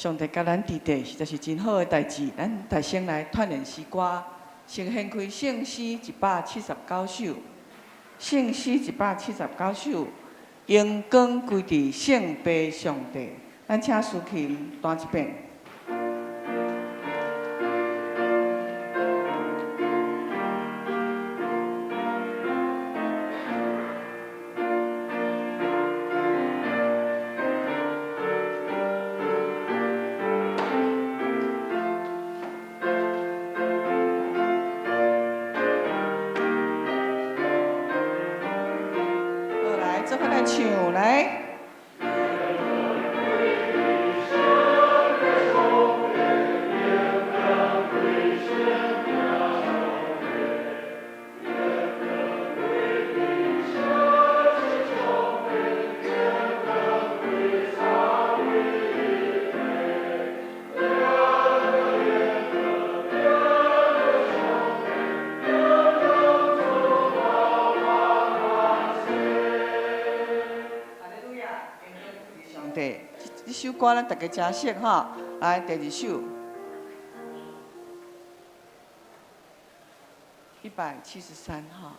上帝甲咱伫地，实在是真好诶代志。咱大先来团练诗歌，先献开圣诗179首，圣诗179首，荣光归伫圣父上帝。咱请思琴弹一遍。 做伙来唱来。 对，这首歌咱大家真熟吼。来，第二首173哈。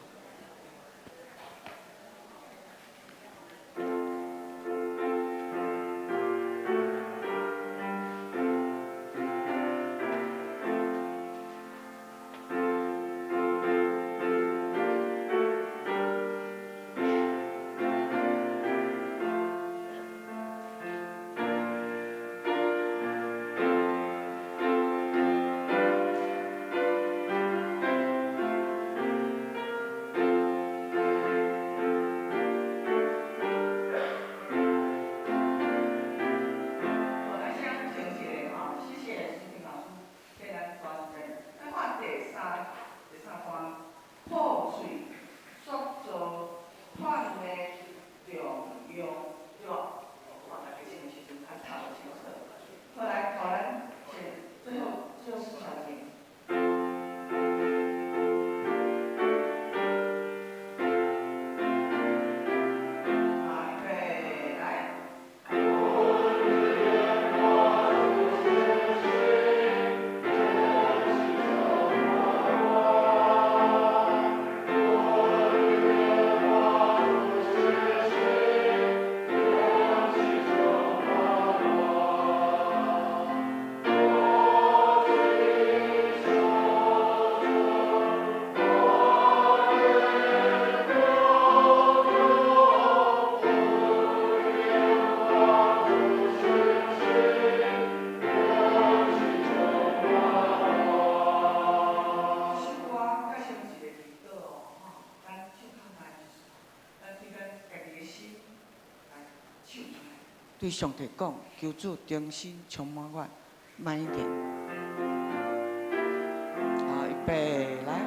对上帝讲，求主重新充满我，慢一点。好，预备，来。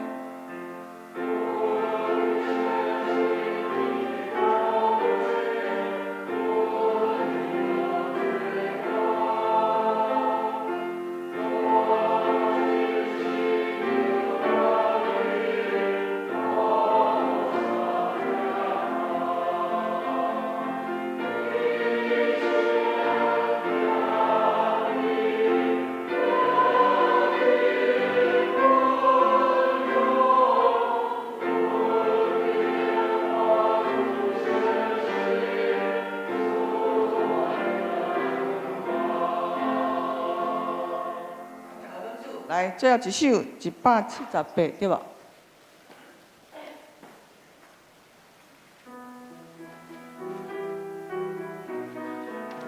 来，最后一首178，对无？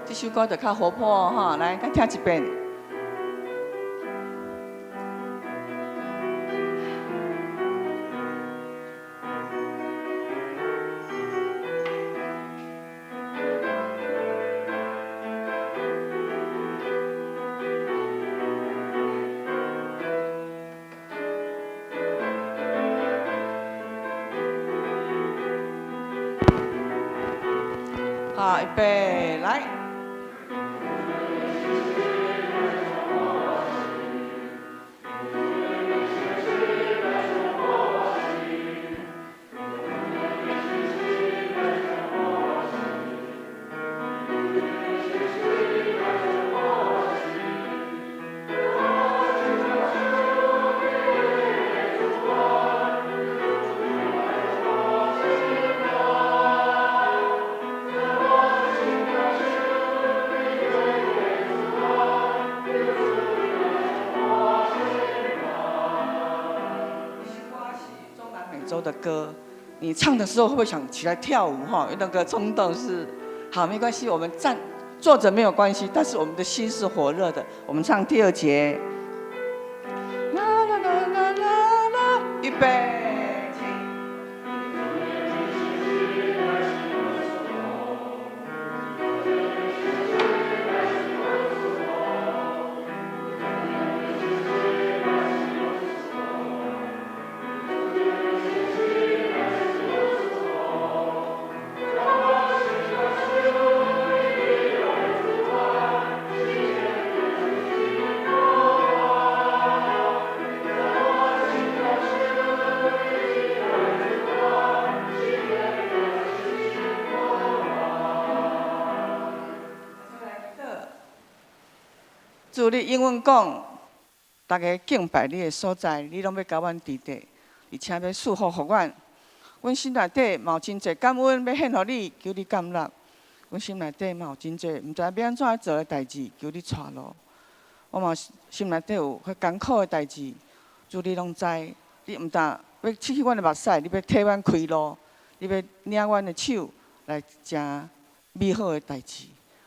这首歌就较活泼哈，来，咱听一遍。 好，预备，来。候的歌，你唱的时候会不会想起来跳舞哈？那个冲动是好，没关系，我们坐着没有关系，但是我们的心是火热的。我们唱第2节，啦啦啦啦啦啦，预备。主你英文讲，大家敬拜你的所在，你拢要甲阮伫地，而且要祝福互阮。阮心内底嘛有真侪感恩要献互你，求你感纳。阮心内底嘛有真侪毋知要安怎做的代志，求你带路。我嘛心内底有许艰苦的代志，主你拢知。你毋但要刺激阮的目屎，你要替阮开路，你要领阮的手来真美好的代志，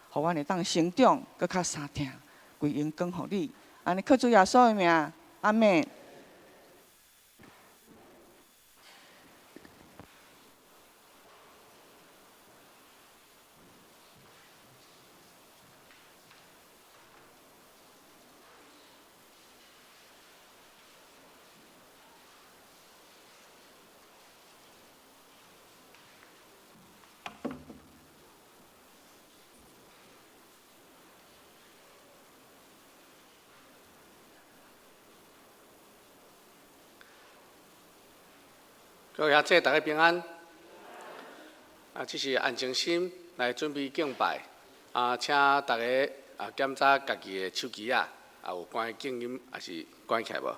互阮会当成长，搁较相挺。归荣光互你，安尼靠主耶稣的名，阿门。各位兄弟，大家平安。这是安静心来准备敬拜。请大家检查家己的手机有关静音还是关起来无？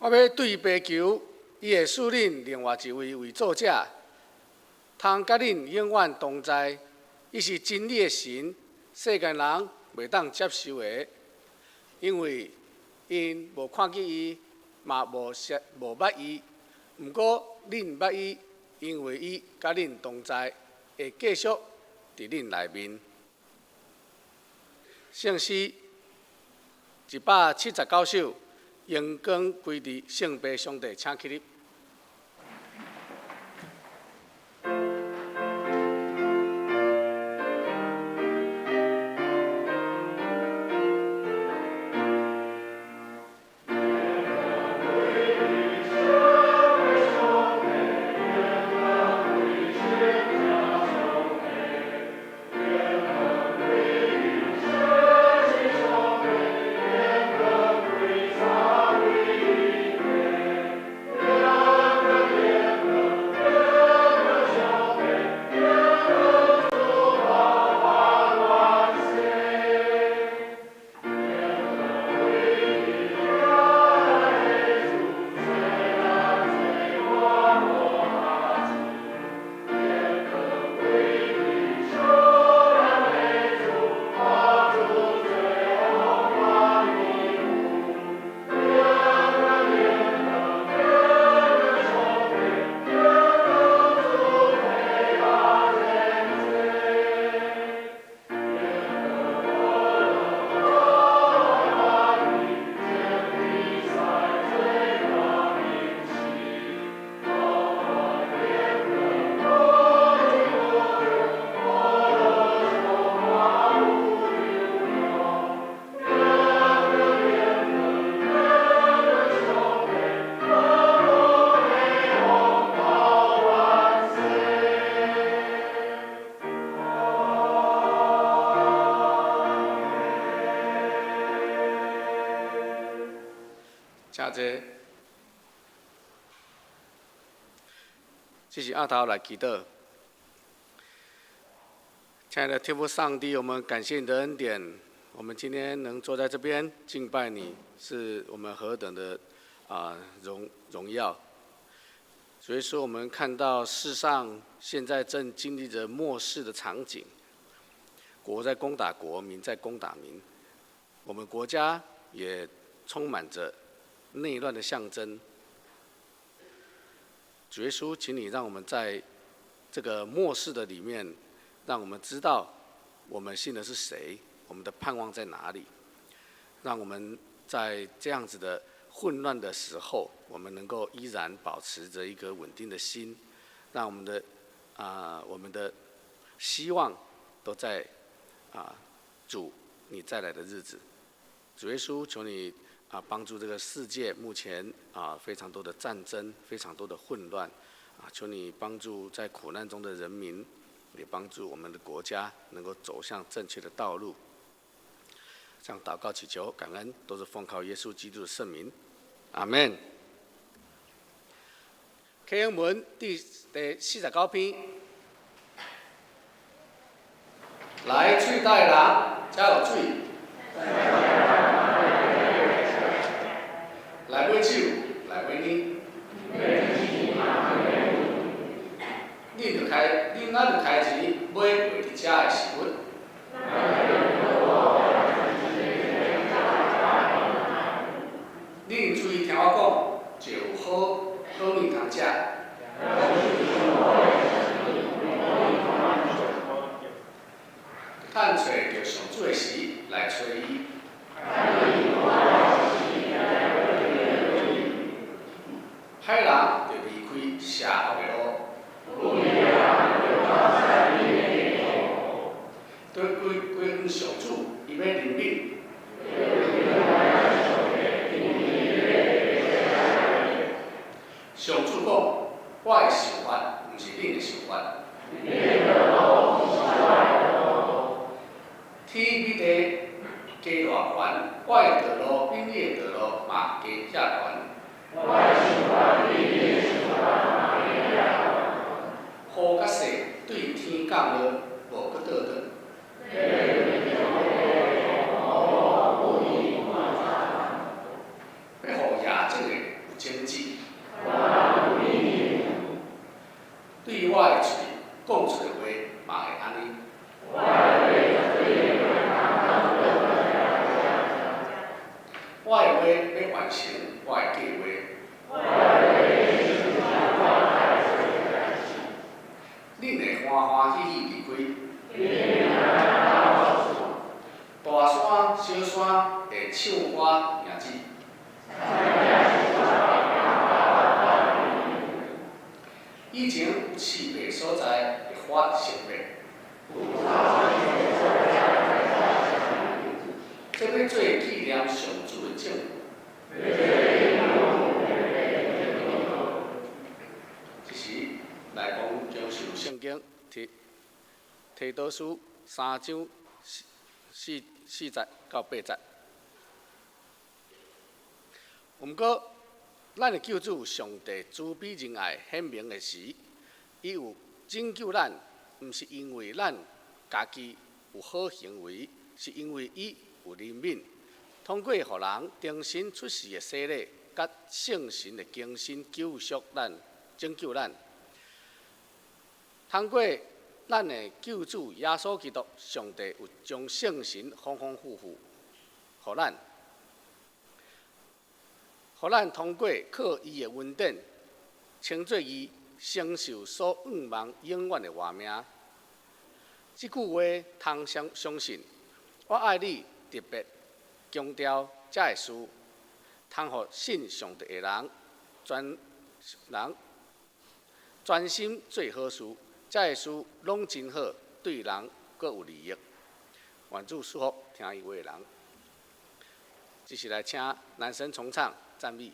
我要对白求，伊会使恁另外一位为作者，通甲恁永远同在。伊是真理的神，世间人袂当接受的，因为因无看见伊，嘛无捌伊。毋过恁捌伊，因为伊甲恁同在，会继续伫恁内面。圣诗179首。阳光归伫圣父上帝，请起立。请坐。这是阿头来祈祷。亲爱的天父上帝，我们感谢你的恩典。我们今天能坐在这边敬拜你，是我们何等的荣耀。所以说，我们看到世上现在正经历着末世的场景，国在攻打国，民在攻打民。我们国家也充满着内乱的象征。主耶稣，请你让我们在这个末世的里面，让我们知道我们信的是谁，我们的盼望在哪里。让我们在这样子的混乱的时候，我们能够依然保持着一个稳定的心，让我们的希望都在主你再来的日子。主耶稣，求你帮助这个世界目前非常多的战争，非常多的混乱求你帮助在苦难中的人民，也帮助我们的国家能够走向正确的道路。这样祷告祈求感恩，都是奉靠耶稣基督的圣名，阿门。启应文第49篇，来喙带人，才有水。来买酒，来买奶。恁咱就开钱买袂伫遮的食物。恁注意听我讲，就有好物通食。趁找着上主的时来找伊。歹人就离开邪恶的路，对归向上主，伊要怜悯。上主讲：我的想法，毋是恁的想法。天比地加偌悬，我的道路比你的道路嘛加遐悬。雨甲雪对天降落，无搁倒转。要互野种的有种子。对我的嘴讲出的话嘛会安尼。我的话要完成我的计划。恁会欢欢喜喜离开。大山小山会唱歌名字。以前有刺白所在会发成白。这要做纪念上主的证。一时来讲讲述圣经提多书3章4节到8节。毋过，咱的救主上帝慈悲仁爱显明的时，伊有拯救咱，毋是因为咱家己有好行为，是因为伊有怜悯，通过互人重新出世的洗礼，甲圣神的更新救赎咱，拯救咱。通过咱的救主耶稣基督，上帝有将圣神丰丰富富，互咱通过靠伊的恩典，称作伊承受所仰望永远的活命。这句话通相信，我爱你特别强调这个事，通互信上帝的人专心做好事，这个事拢真好，对人各有利益。愿主祝福听伊话的人。这是来请男生重唱赞美。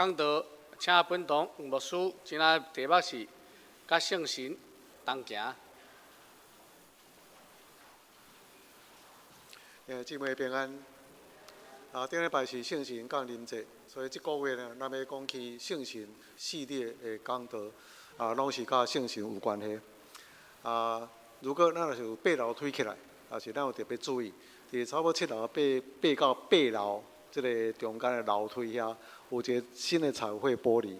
讲道，请本堂牧师今仔题目是甲圣神同行。姊妹平安。顶礼拜是圣神降临节，所以即个月呢，咱要讲起圣神系列的讲道，拢是甲圣神有关系。如果咱若是有爬楼梯起来，也是咱有特别注意，伫差不多7楼爬到8楼，即个中间的楼梯遐，有一个新的彩绘玻璃，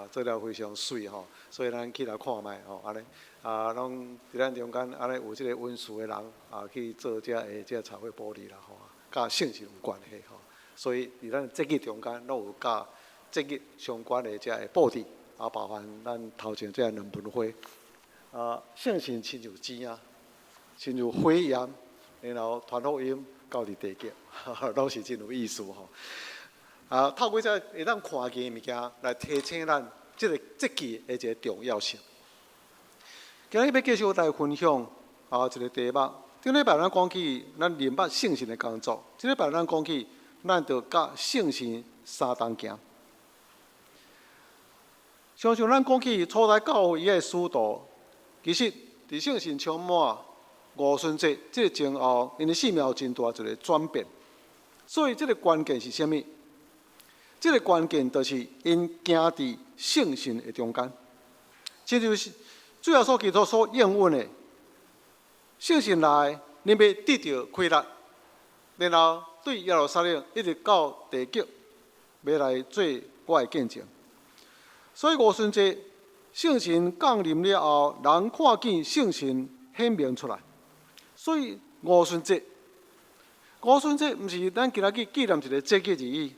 做了非常水吼，所以咱起来看卖吼，安尼，拢伫咱中间安尼有即个温书的人，去做即个彩绘玻璃啦吼，甲圣神有关系吼，所以伫咱节日中间，拢有甲节日相关的即个布置，包含咱头前即个两盆花。圣神亲像钱啊，亲像火焰，然后传福音到伫地极，拢是真有意思吼。透过这会当看见的物件来提醒咱即个节气的一个重要性。今日要继续来分享一个题目。顶礼拜咱讲起咱明白圣神的工作，即礼拜咱讲起咱着甲圣神相同行。相信咱讲起初代教会伊个使徒。其实，伫圣神充满五旬节即个前后，因的生命有真大一个转变。所以，即个关键是啥物？即个关键就是因行伫圣神的中间。这就是主要所基督所应允的。圣神来，你要得到快乐，然后对耶路撒冷一直到地极，要来做我的见证。所以五旬节。圣神降临了后，人看见圣神显明出来。所以五旬节毋是咱今仔日纪念一个节日而已。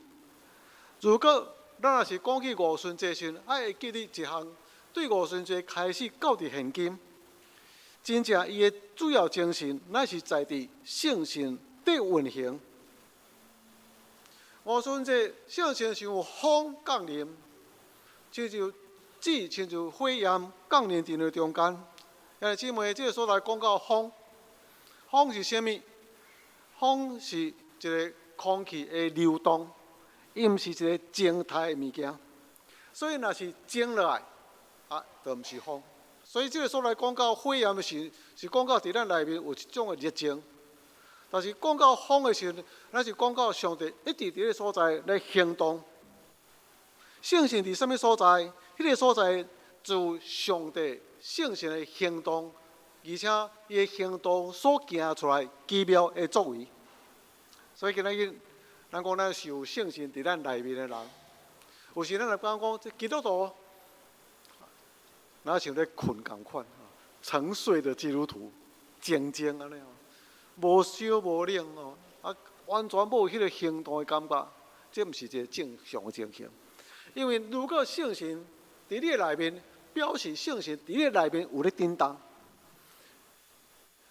如果咱若是讲起五旬节时，爱记得一项，对五旬节开始到伫现今，真正伊的主要精神，乃是在伫圣神的运行。五旬节圣神像风降临，就亲像火焰降临伫中间。姊妹，即个所在讲到风，风是啥物？风是一个空气的流动，伊毋是一个静态的物件。所以若是静落来，就毋是风。所以即个所在讲到火焰的时，是讲到伫咱内面有一种的热情。但是讲到风的时，咱是讲到上帝一直伫个所在来行动。圣神伫啥物所在？迄个所在就上帝圣神的行动，而且伊的行动所行出来奇妙的作为。所以今仔日，咱讲咱是有圣神伫咱内面的人，有时咱来讲这基督徒，哪像咧困共款，沉睡的基督徒，静静安尼无烧无冷完全无迄个行动的感觉，这毋是一个正常的情形。因为如果圣神伫你内面，表示圣神伫你内面有咧震动，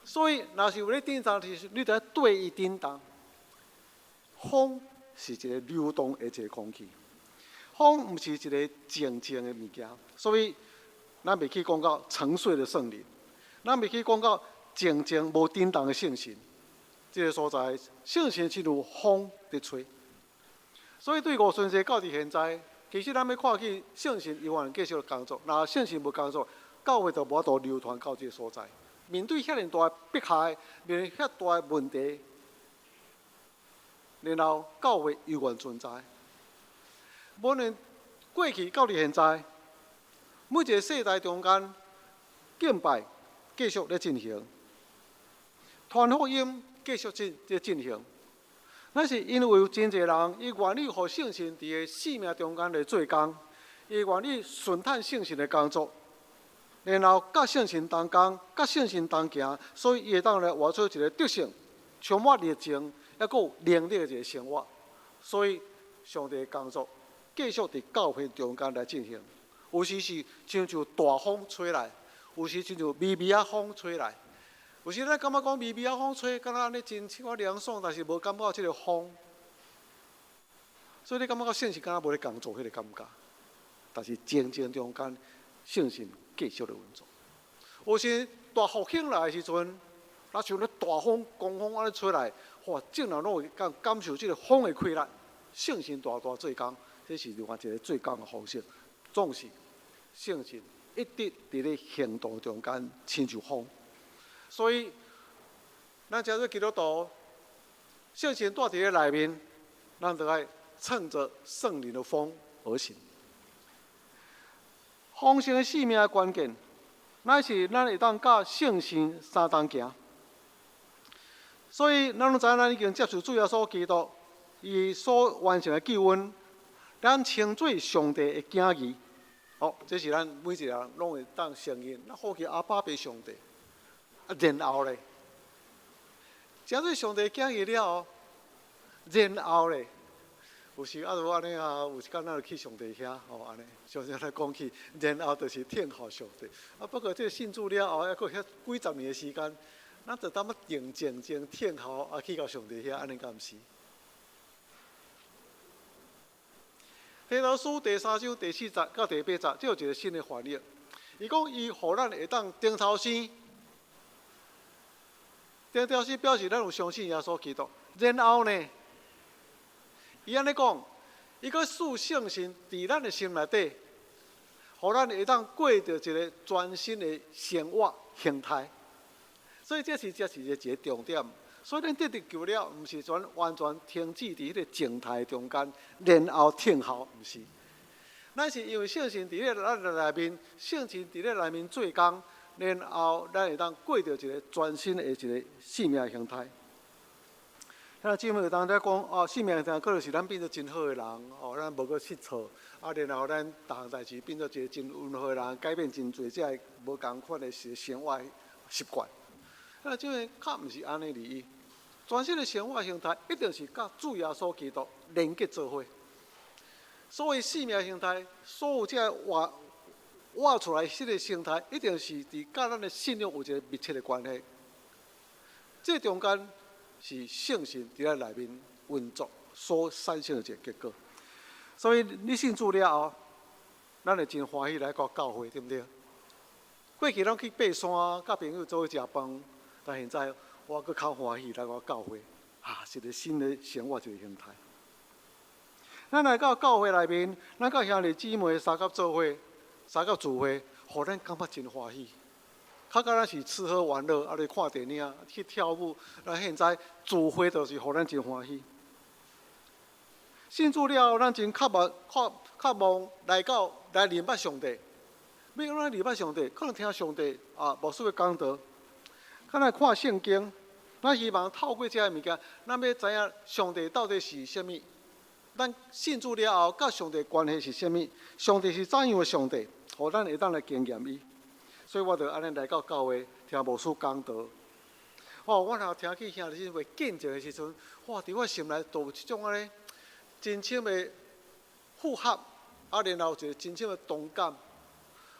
所以若是有咧震动，就是你得对伊震动。风是一个流动的一个空气，风毋是一个静静的物件，所以咱袂去讲到沉睡的圣灵，咱袂去讲到静静无震动的圣神。这个所在，圣神是如风伫吹，所以对五旬节到伫现在。其实咱要看去圣神永远继续工作，若圣神无工作，教会就无法度流传到这个所在。面对遐尼大的迫害，面对遐大的问题，然后教会永远存在。无论过去到伫现在，每一个世代中间敬拜继续咧进行，传福音继续咧进行。那是因为有真侪人，伊愿意互圣神伫个生命中间来做工，伊愿意顺探圣神的工作，然后甲圣神同工，甲圣神同行，所以伊会当来活出一个德性、充满热情，还佫有能力的一个生活。所以上帝的工作继续伫教会中间来进行。有时是亲像大风吹来，有时亲像微微啊风吹来。有时咱感觉讲微微啊风吹，敢若安尼真凉爽，但是无感觉即个风，所以你感觉到圣神敢若无咧工作迄个感觉。但是静静中间，圣神继续咧运作。有时大复兴来的时阵，若像咧大风、狂风安尼吹来，哇！众人拢会感受即个风的快乐，圣神大做工，这是另外一个最高的方式。总是圣神一直伫咧行动中间亲像风，所以咱假做基督徒，圣神住伫咧内面，咱就爱乘着圣灵的风而行。丰盛的生命的关键，乃是咱会当甲圣神相同行。所以，咱拢知影，咱已经接受主耶稣基督伊所完成的救恩，咱称作上帝的囝儿。这是咱每一个人拢会当承认，咱好奇阿爸爸上帝。然后咧，成做上帝的囝儿了后，然后咧，有时如安尼啊，有时间咱就去上帝遐，安尼，上帝来讲起，然后就是听候上帝。不过这信主了后，还佫遐几十年的时间。咱就当要静听候去到上帝遐，安尼敢毋是？希罗书第3章第4节到第8节，这有一个新的翻译。伊讲伊互咱会当顶头生，顶头生表示咱有相信耶稣基督。然后呢，伊安尼讲，伊佫赐圣神伫咱的心内底，互咱会当过着一个全新的生活形态。所以这是一个重点。所以咱得救了，毋是完全停止伫迄个静态中间，然后听候，毋是。咱是因为圣神伫咧咱内面，圣神伫咧内面做工，然后咱会当过着一个全新的一个生命形态。咱姊妹有当在讲生命形态可能是咱变做真好的人，咱无搁失错，然后咱逐项代志变做一个真温和的人，改变真侪，即个无共款的生活习惯。咱姊妹较毋是安尼而已。全新的生活形态一定是甲主耶稣基督连结做伙。所谓生命形态，所有这画出来这个形态，一定是伫甲咱的信仰有一个密切的关系。这中间是圣神伫咱内面运作所产生的一个结果。所以你信主了后，咱会真欢喜来到教会，对不对？过去咱去爬山，甲朋友做伙食饭，但现在我搁较欢喜来到教会，是一个新的生活一个形态。咱来到教会内面，咱甲兄弟姊妹三甲做伙，三甲聚会，互咱感觉真欢喜。较敢若是吃喝玩乐，咧看电影、去跳舞，咱现在聚会就是互咱真欢喜。信主了后，咱真渴望来认捌上帝。要安怎认捌上帝？可能听上帝牧师的讲道，咱来看圣经。咱希望透过这个物件，咱要知影上帝到底是啥物。咱信主了后，甲上帝关系是啥物？上帝是怎样的上帝？互咱会当来经验伊。所以我就安尼来到教会听牧师讲道。我若听去兄弟姊妹见证的时阵，伫我心内都有一种安尼真深的符合，然后有一个真深的同感。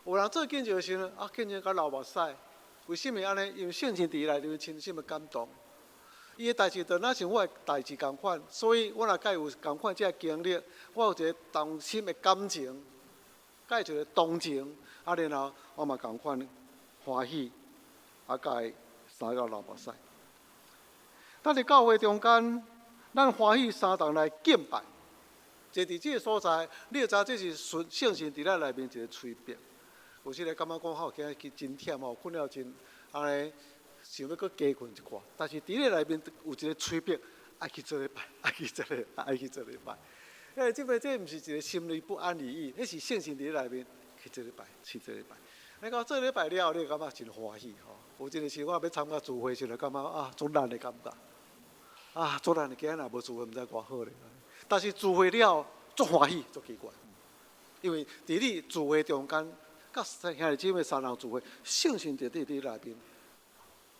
有人做见证的时阵，见证甲流目屎。为什么安尼？因为圣神伫内面深深的感动。伊的代志就若像我的代志共款，所以我若甲伊有共款这经历，我有一个同心的感情，甲伊一个同情，然后我嘛共款欢喜，甲伊三个流目屎。咱伫教会中间，咱欢喜相同来敬拜，坐伫这个所在，你就知这是圣神伫咱内面一个催逼。有时咧感觉讲今日真忝困了真安尼。想要搁加困一寡，但是伫咧内面有一个催逼，爱去做礼拜，爱去做礼拜。这毋是一个心里不安而已，那是圣神伫咧内面去做礼拜。你讲做礼拜了后，你感觉真欢喜吼。有一个时我要参加聚会时，就感觉足难的感觉，足难的。今日若无聚会，毋知偌好咧。但是聚会了后，足欢喜，足奇怪，因为伫你聚会中间，甲兄弟姊妹三人聚会，圣神就伫你内面。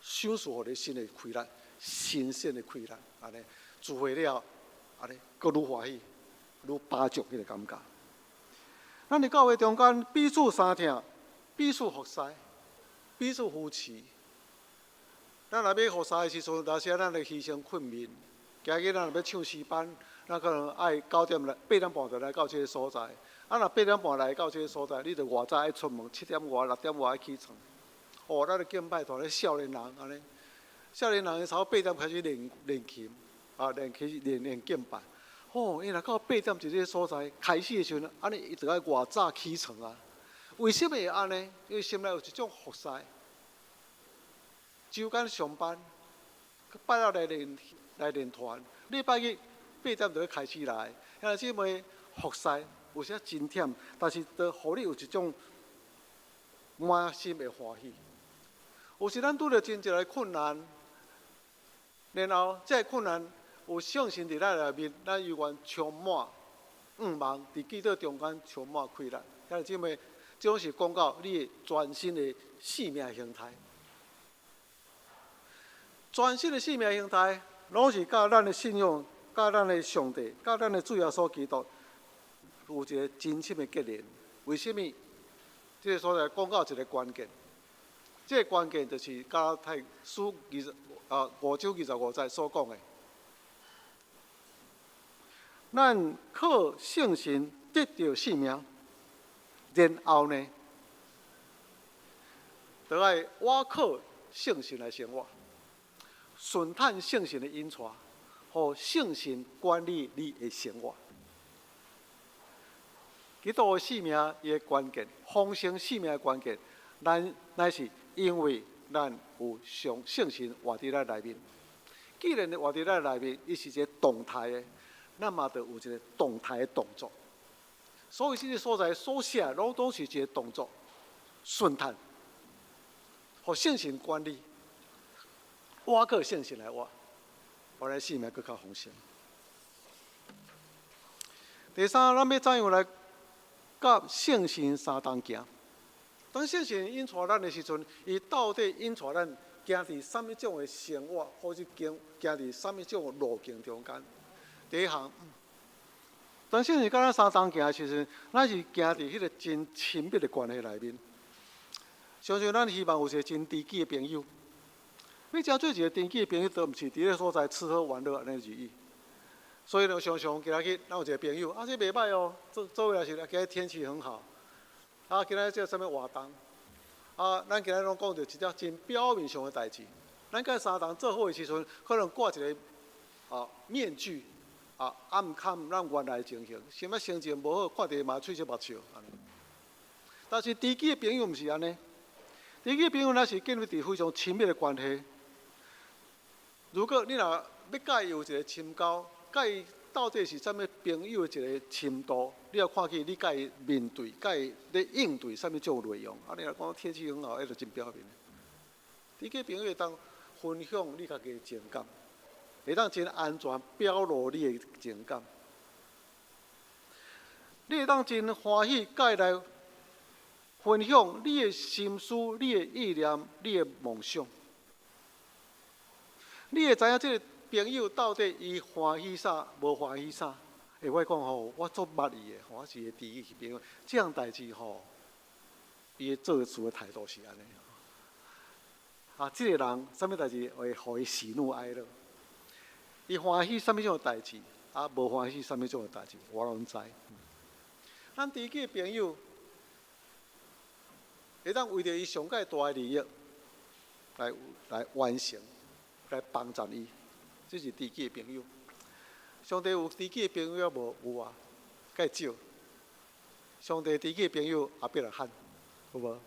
享受互你新的开朗、新鲜的开朗，安尼聚会了，安尼搁愈欢喜、愈巴足迄个感觉。咱伫教会中间彼此相听、彼此服侍、彼此扶持。咱若要服侍的时阵，有时咱会牺牲困眠。今日咱若要唱诗班，咱可能爱9点来、8点半就来到这个所在。若8点半来到这个所在，你就偌早爱出门，7点外、6点外爱起床。咱的敬拜团咧少年人安尼，少年人差不多8点开始练琴，练敬拜。吼，伊若到8点一个所在开始的时阵，安尼伊就要偌早起床啊？为什么会安尼？因为心内有一种服侍，周间上班，拜六来练团，礼拜日8点就要开始来，兄弟姊妹服侍有时真忝，但是就互你有一种满心的欢喜。有时咱拄着真侪个困难，然后这个困难有相信伫咱内面，咱永远充满望，伫基督中间充满快乐。兄弟姊妹，这种是讲到你全新的生命形态。全新的生命形态，拢是甲咱的信仰、甲咱的上帝、甲咱的主耶稣基督有一个真深的结连。为什么？这个所在讲到一个关键，这个关键就是加拉太书5章25节所讲的，咱靠信心得到生命，然后呢，就要我靠信心来生活，顺探信心的引带，互信心管理你的生活。基督的生命伊的关键，丰盛生命的关键，咱乃是因为咱有上信心活伫咱内面。既然活伫咱内面，伊是一个动态的，咱嘛就有一个动态的动作。所以这个所在所写，拢是一个动作，顺探，互信心管理，我靠信心来活，我的生命更较丰盛。第三，咱要怎样来？甲信心相同行，当信心引带咱的时阵，伊到底引带咱行伫什么种的生活，或是行伫什么种的路径中间？第一项，当信心甲咱相同行的时阵，咱是行伫迄个真亲密的关系内面。相信咱希望有一个真知己的朋友，要真做一个知己的朋友，都毋是伫咧所在吃喝玩乐安尼而已。所以呢，常常今仔日咱有一个朋友，这袂歹哦，做位也是，今日天气很好，今仔这什么活动，咱今仔拢讲着一只真表面上的代志。咱甲相同做伙的时阵，可能挂一个面具，暗藏咱原来的情形，什么心情无好，看着嘛喙舌目笑安尼。但是知己的朋友毋是安尼，知己的朋友那是建立伫非常亲密的关系。如果你若要甲伊有一个深交，甲伊到底是啥物朋友的一个深度？你要看起你甲伊面对，甲伊咧应对啥物种内容。你若讲天气很好，迄就真表面。你个朋友会当分享你家己的情感，会当真安全表露你的情感。你会当真欢喜甲伊来分享你的心思、你的意念、你的梦想。你会知影这个朋友到底伊欢喜啥，无欢喜啥？我讲吼，我足捌伊的，我是个知己朋友。这样代志吼，伊做事的态度是安尼。这个人啥物代志会互伊喜怒哀乐？伊欢喜啥物种代志，无欢喜啥物种代志，我拢知。咱知己的朋友，会当为着伊上界大的利益来完成，来帮助伊。这是知己的朋友。上帝有知己的朋友无？有啊，介少。上帝知己的朋友阿伯拉罕，有无？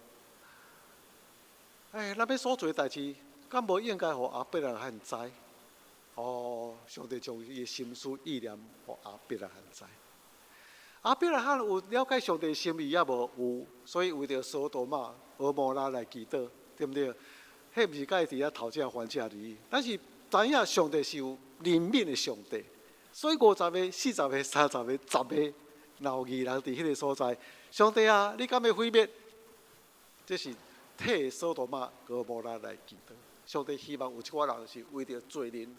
咱要所做的代志，敢无应该互阿伯拉罕知？上帝将伊的心思意念互阿伯拉罕知。阿伯拉罕有了解上帝的心意也无？有，所以为着索多玛、蛾摩拉来祈祷，对不对？迄毋是甲伊伫遐头家还价而已，但是知影上帝是有怜悯的上帝，所以50个、40个、30个、10个闹义人伫迄个所在，上帝啊，你敢要毁灭？这是替索多玛、蛾摩拉来祈祷。上帝希望有一寡人是为着罪人，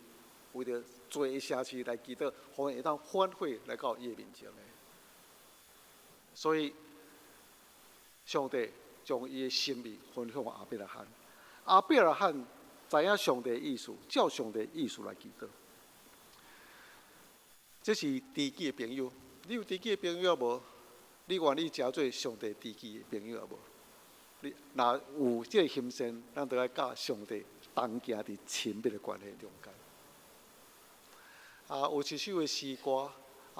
为着罪的城市来祈祷，互因会当反悔来到伊的面前的。所以，上帝将伊的心意分享阿伯拉罕。阿伯拉罕知影上帝的意思，照上帝的意思来祈祷。这是知己的朋友。你有知己的朋友无？你愿意交做上帝知己的朋友无？你若有这个心声，咱就要甲上帝同行伫亲密的关系中间。有一首的诗歌，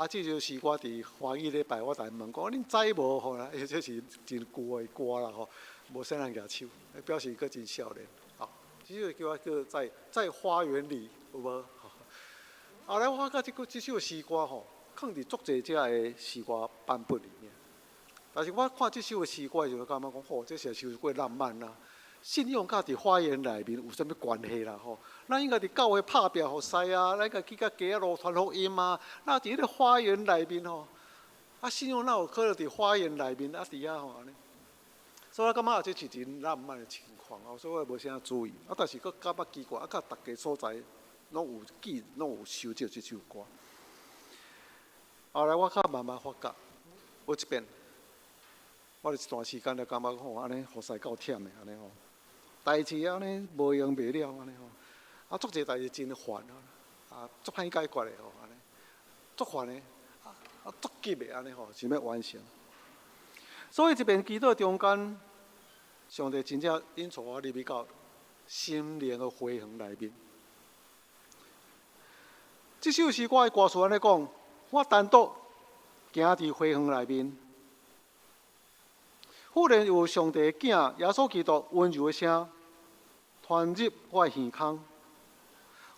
这就是我伫欢喜礼拜，我来问讲，恁知无吼啦？这是真旧的歌啦吼，无啥人举手，表示佫真少年。好，这首叫我叫在花园里，有无？后来我发觉这首诗歌吼，放伫足侪只的诗歌版本里面。但是我看这首诗歌的时候，感觉讲，吼，这是太过浪漫啦。信仰甲伫花园内面有啥物关系啦？吼，咱应该伫教会拍拼互师啊，咱应该去甲街仔路传福音啊。那伫迄个花园内面吼，信仰哪有可能伫花园内面伫遐吼安尼？所以我感觉这是真浪漫的情况所以我无啥注意但是佫感觉奇怪甲逐个所在拢有收着这首歌。后来我较慢慢发觉，有一遍，我一段时间就感觉吼安尼，互师够忝的安尼吼。代志安尼无用袂了安尼吼，足侪代志真烦足歹解决的安尼，足烦的足急的安尼想要完成。所以这边祈祷中间，上帝真正引带我入去到心灵的回廊内面。这首诗歌的歌词安尼讲，我单独行伫回廊内面。忽然有上帝的囝耶稣基督温柔的声传入我的耳孔，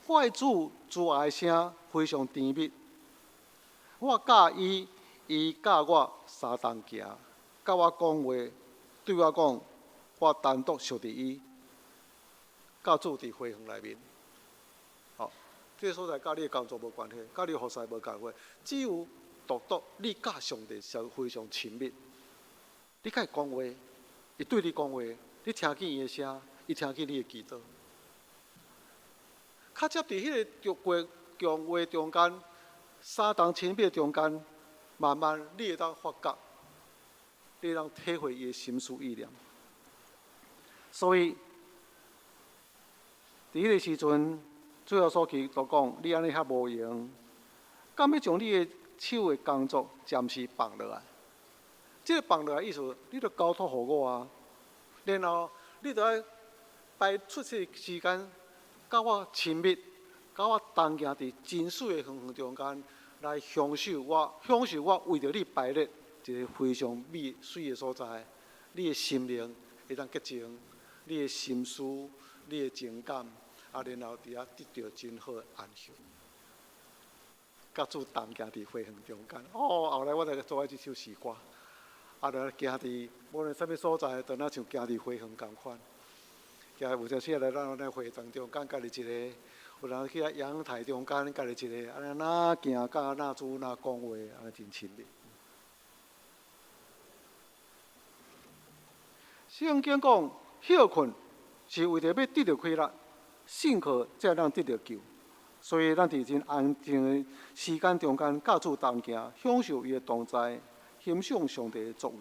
我的主慈爱的声非常甜蜜。我教伊，伊教我相同行，甲我讲话，对我讲，我单独属伫伊，甲主伫回廊内面。好，这个所在甲你的工作无关系，甲你的服侍无关系，只有独你甲上帝是非常亲密。你甲伊讲话，伊对你讲话，你听见伊的声，伊听见你的祈祷。较接伫迄个讲话中间，相同亲密中间，慢慢你会当发觉，你会当体会伊的心思意念。所以，伫迄个时阵，最后所去都讲，你安尼遐无用，敢要将你的手的工作暂时放落来。这个放落来意思，你著交托互我啊，然后你著爱排出这个时间，甲我亲密，甲我同行伫真水的远中间，来享受我为着你排列一个非常美水的所在，你的心灵会当洁净，你的心思、你的情感，然后伫遐得到真好的安息。甲主同行伫回廊中间，后来我才做这首诗歌。就行伫无论啥物所在，就若像行伫回廊共款。行有阵时来咱在会堂中间，家己一个；有人去阳台中间，家己一个。安尼哪行甲哪主哪讲话，安尼真亲密。圣经讲，休困是为着要得到快乐，信靠才能得到救。所以咱伫真安静的时间中间，甲主同行，享受伊的同在。欣赏上帝的作为，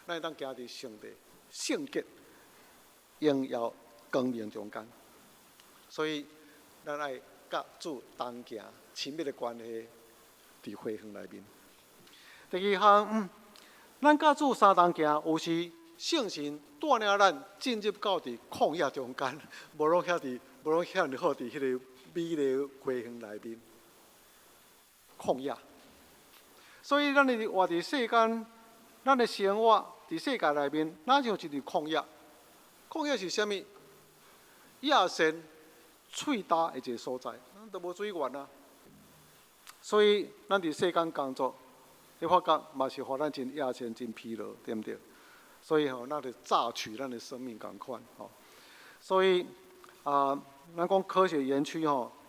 咱会当行伫上帝圣洁、荣耀、光明中间。所以，咱爱甲主同行，亲密的关系伫回廊内面。第二项，咱甲主相同行，有时圣神带领咱进入到伫旷野中间，无拢遐尼好伫迄个美丽回廊内面，旷野。所以，咱的活伫世间，咱的生活伫世界内面，哪像一条旷野？旷野是啥物？野生、喙焦的一个所在，咱都无水源啊。所以，咱伫世间工作，你发觉嘛是互咱真野生、真疲劳，对不对？所以咱就榨取咱的生命共款所以咱讲科学园区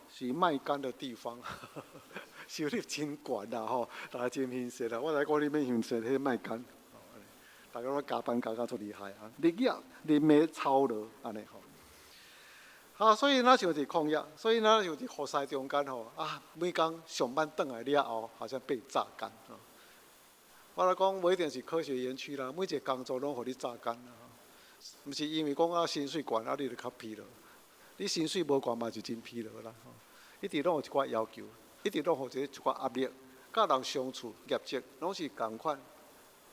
是卖干的地方。收入真悬啦大家真欣赏啦。我来讲你免欣赏，迄卖干，大家拢加班加足厉害日夜连夜操劳安尼所以咱想伫旷野，所以咱想伫服侍中间每工上班转来了后，好像被榨干我来讲，无一定是科学园区啦，每一个工作拢互你榨干毋是因为讲薪水悬你就较疲劳，你薪水无悬嘛是真疲劳啦一直拢有一寡要求。一直拢互一寡压力，甲人相处业绩拢是共款，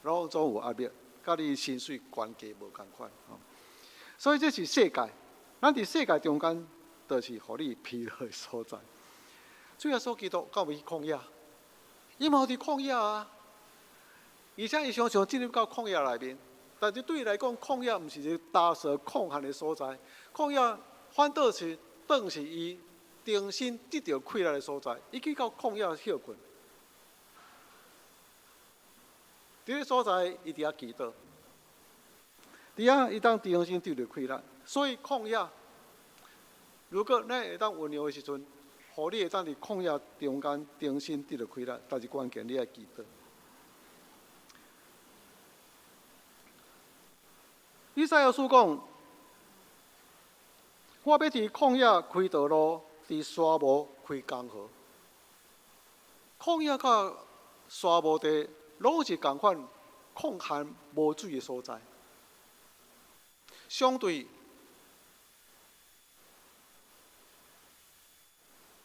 拢总有压力，甲你薪水悬低无共款所以这是世界，咱伫世界中间，就是互你疲劳的所在。主耶稣基督到尾去旷野，伊嘛有伫旷野啊，而且伊常常进入到旷野内面。但是对伊来讲，旷野毋是一个打蛇空闲的所在，旷野反倒是当是伊重新得到快乐的所在。伊去到旷野休困，伫个所在伊伫遐祈祷，伫遐伊当重新得到快乐。所以旷野，如果咱会当运用的时阵，互你会当伫旷野中间重新得到快乐，但是关键你爱祈祷。以赛亚书讲：“我要伫旷野开道路，伫沙漠开江河。”旷野甲沙漠地拢是共款空闲无水的所在。相对，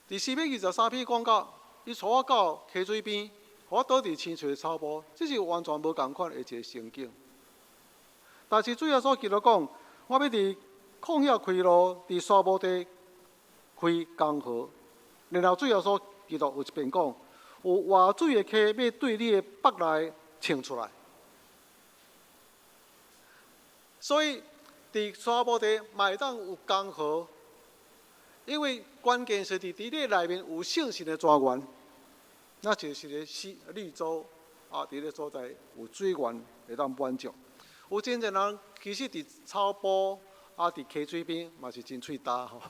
伫4篇23篇讲到，伊带我到溪水边，互我倒伫青翠的草坡，这是完全无共款的一个情景。但是主要所记录讲，我要伫旷野开路，伫沙漠地开江河。然后主要所记录有一边讲，有活水的溪要对你的腹内冲出来。所以伫沙漠地嘛会当有江河，因为关键是伫你内面有圣神的泉源，那就是个绿洲啊，伫个所在有水源会当满足。有真侪人其实伫草坡啊，伫溪水边嘛是真喙焦吼。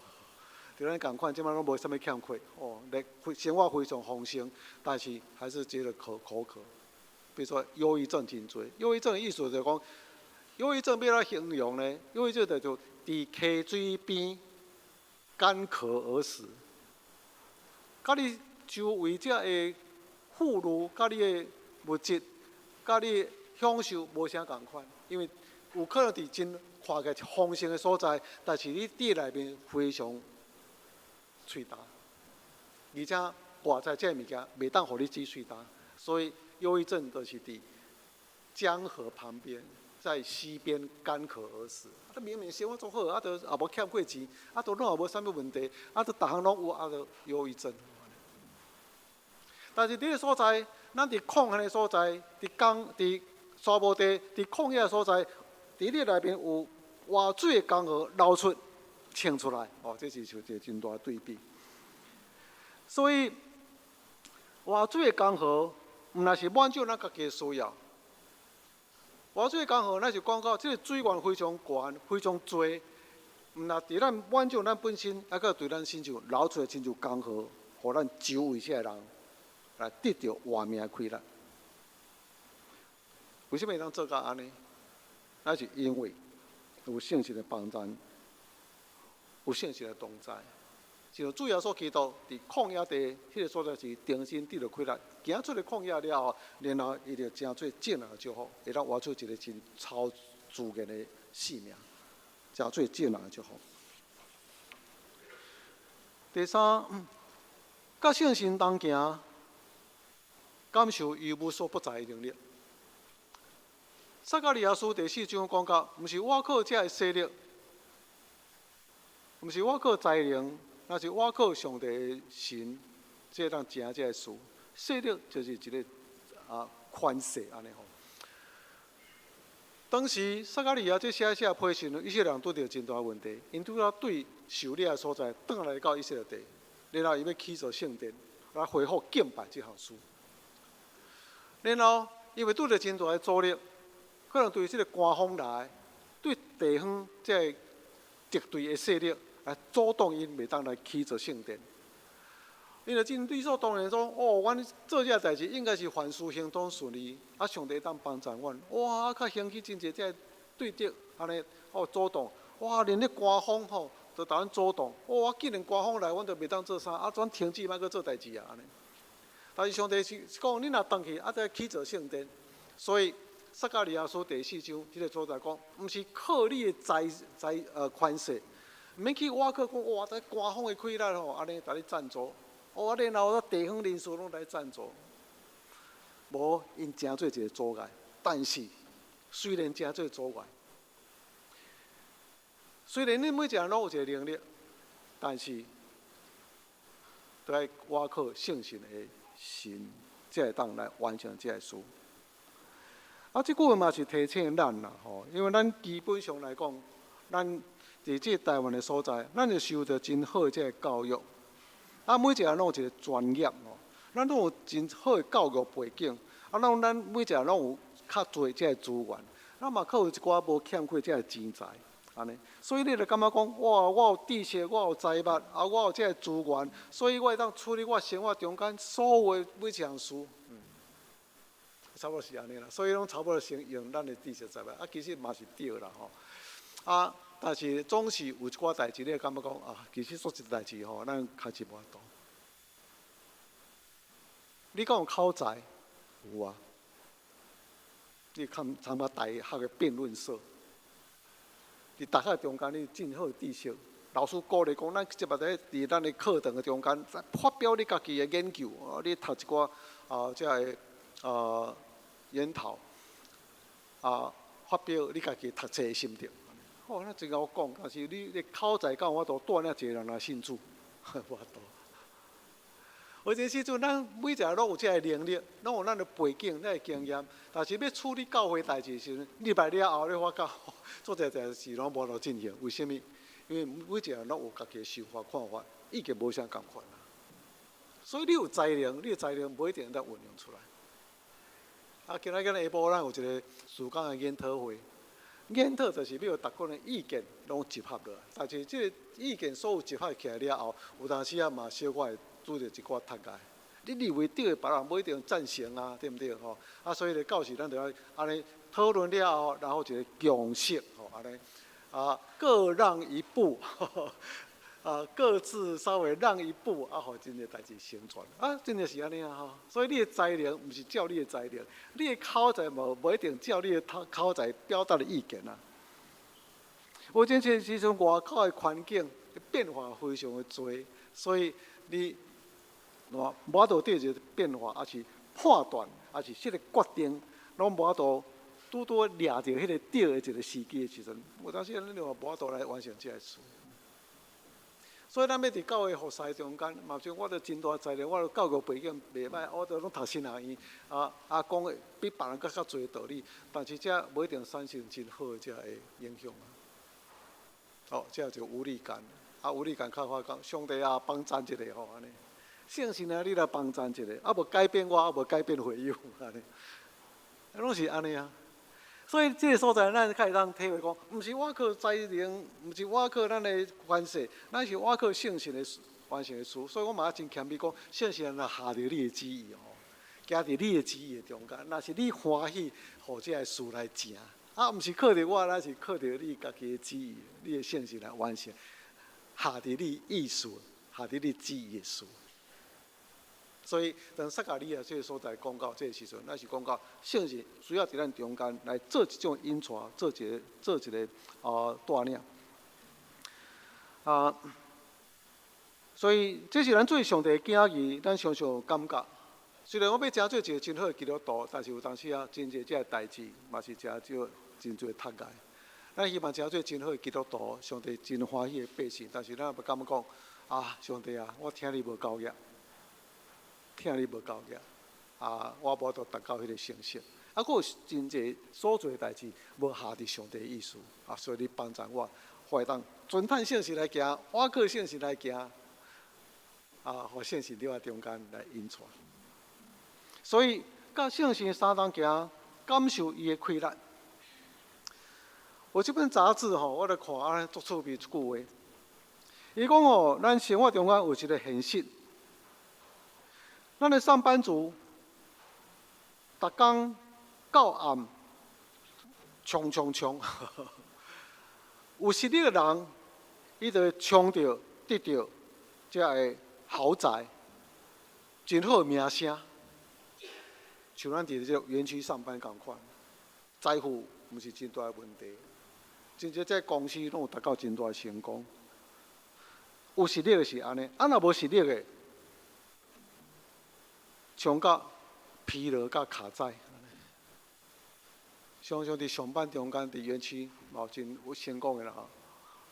就咱共款，即摆拢无啥物欠缺哦，生活非常丰盛，但是还是觉得口渴。比如说忧郁症真多，忧郁症的意思就是讲，忧郁症要来形容呢，忧郁症就伫溪水边干渴而死。甲你周围遮的富裕，甲你的物质，甲你的享受无啥共款。因为有可能伫真看起来丰盛的所在，但是你底内面非常喙焦，而且外在这物件袂当互你止喙焦，所以忧郁症就是伫江河旁边，在溪边干渴而死。啊，明明生活足好，啊，都也无欠过钱，啊，都拢也无啥物问题，啊，都逐项拢有，啊，都忧郁症。但是伫个所在，咱伫空闲的所在，伫沙漠地、伫旷野的所在，伫你内面有活水的江河流出、冲出来，哦，这是就一个真大的对比。所以，活水的江河，毋但是满足咱家己的需要。活水的江河，咱是讲到这个水源非常悬、非常多，毋但伫咱满足咱本身，还佫对咱亲像流出来亲像江河，互咱周围这人来得到活命的快乐。为什么会当做到安尼？那是因为有圣神的帮助，有圣神的同在。就主要所祈祷，伫旷野地迄个所在是重新得到快乐。行出了旷野了后，然后伊就真做正人的祝福，会当活出一个真超自然的性命，真做正人的祝福。第三，甲圣神同行，感受于无所不在的能力。撒迦利亚书第4章讲到，毋是我靠这个势力，毋是我靠才能，那是我靠上帝的神，这当行这个事。势力就是一个权势安尼吼。当时撒迦利亚这写批信，以色列人拄着真大问题，因拄要对狩猎的所在转来到以色列地，然后伊要起造圣殿，来恢复敬拜这项事。然后因为拄着真大的阻力。可能对这个官方来，对地方这个敌对的势力来阻挡因袂当来起造圣殿。因就真理所当然说，哦，阮做这代志应该是凡事行通顺利，啊，上帝当帮助阮。哇，较兴起真侪这对敌安尼阻挡，哇，连咧官方吼都甲阮阻挡。哇，既然官方来，阮就袂当做啥，啊，咱停止莫去做代志啊安尼。但是上帝是讲，你若动去，啊，再起造圣殿，所以。撒迦利亚书第4章，这个所在讲，毋是靠你的权势，毋免去挖靠讲哇，在官方的快乐吼，安尼甲你赞助，哦，然后地方人士拢来赞助，无因真做一个阻碍。但是虽然真做阻碍，虽然你每一个人拢有一个能力，但是都要挖靠圣神的神，才会当来完成这个事。啊，即句话嘛是提醒咱啦，因为咱基本上来讲，咱伫即台湾的所在，咱就受到真好即个教育，啊，每一个人拢有一个专业咱拢有真好的教育背景，啊，咱每一个人拢有较侪即个资源，咱嘛靠有一寡无欠缺即个钱财，安尼，所以你就感觉讲，哇，我有知识，我有财物，啊，我有即个资源，所以我会当处理我生活中间所有的每一项事。差不多是安尼啦，所以拢差不多先用咱的知识财物，啊，其实嘛是对啦啊，但是总是有一寡代志，你会感觉讲啊，其实做一代志咱开始无法度。你讲有口才，有啊。你看参加大学的辩论社，伫大学中间，你真好的知识。老师鼓励讲，咱即摆伫咱的课堂的中间，发表你家己的研究，你读一寡即个研讨，发表你家己读册的心得。那真好讲，但是你的口才敢有法度带领一个人来信主，无法度。有一个时阵，咱每一个拢有这个能力，拢有咱的背景、咱的经验，但是要处理教会代志的时阵，入来了后，你发觉做一件事拢无路进行。为什么？因为每一个人拢有家己的想法、看法，意见无啥共款啦。所以你有才能，你的才能不一定能运用出来。今仔日下晡咱有一个时间的研讨会，研讨就是要大家的意见拢集合落来，但是这个意见所有集合起来了后，有当时嘛小可会拄着一寡窒碍。你认为对的，别人不一定赞成啊，对不对所以咧到时咱就要安尼讨论了后，然后一个共识安尼各让一步各自稍微让一步互真个代志成全真的是安尼所以你的才能不是照你的才能，你的口才无一定照你的口才表达的意见有真些时阵外口的环境变化非常的多，所以你无法度对一个变化，还是判断，还是这个决定，拢无法度拄抓着迄个对的一个时机的时阵，有当时咱就无法度来完成这个事。所以咱要伫教会服侍中间，嘛像我著真大才能，我教育背景袂歹，我著拢读新学院，讲的比别人较侪道理，但是这无一定产生真好的这个影响这就无力感，无力感较好讲，上帝帮赞一个安尼，圣神你来帮赞一个，无改变我，无改变会友安尼，拢是安尼所以这个所在，咱开始当体会讲，毋是我靠才能，毋是我靠咱的关系，咱是我靠圣神的完成的事。所以我嘛真谦卑讲，圣神若下着你的旨意行伫你的旨意的中间，若是你欢喜，互这个事来成，毋是靠着我，咱是靠着你家己的旨意，你的圣神来完成，下伫你意思，下伫你旨意的事。所以，当撒迦利亚这个所在讲到这个时阵，咱是讲到圣神需要伫咱中间来做一种引传，做一个带领所以这是咱做上帝的囝儿，咱常常有感觉。虽然我要真做一个真好的基督徒，但是有当时真侪这个代志，嘛是真侪窒碍。咱希望真做真好的基督徒，上帝真欢喜的百姓，但是咱要感觉讲上帝我听你无够额。听你无够额我无度达到迄个成绩，还有真侪所做的代志无下伫上帝的意思所以你帮助我，会当遵趁圣神来行，我靠圣神来行互圣神伫我中间来引传。所以甲圣神相同行，感受伊的开力。有这本杂志我来看足趣味一句话，伊讲咱生活中间有一个现实。咱的上班族，逐工到暗，冲，有实力的人，伊就会冲着得到这个豪宅，真好名声。像咱伫这园区上班共款，财富毋是真大的问题，真正这公司拢有达到真大的成功。有实力的是安尼，若无实力的。冲到疲劳甲卡载，常常伫上班中间伫园区，嘛真有成功的啦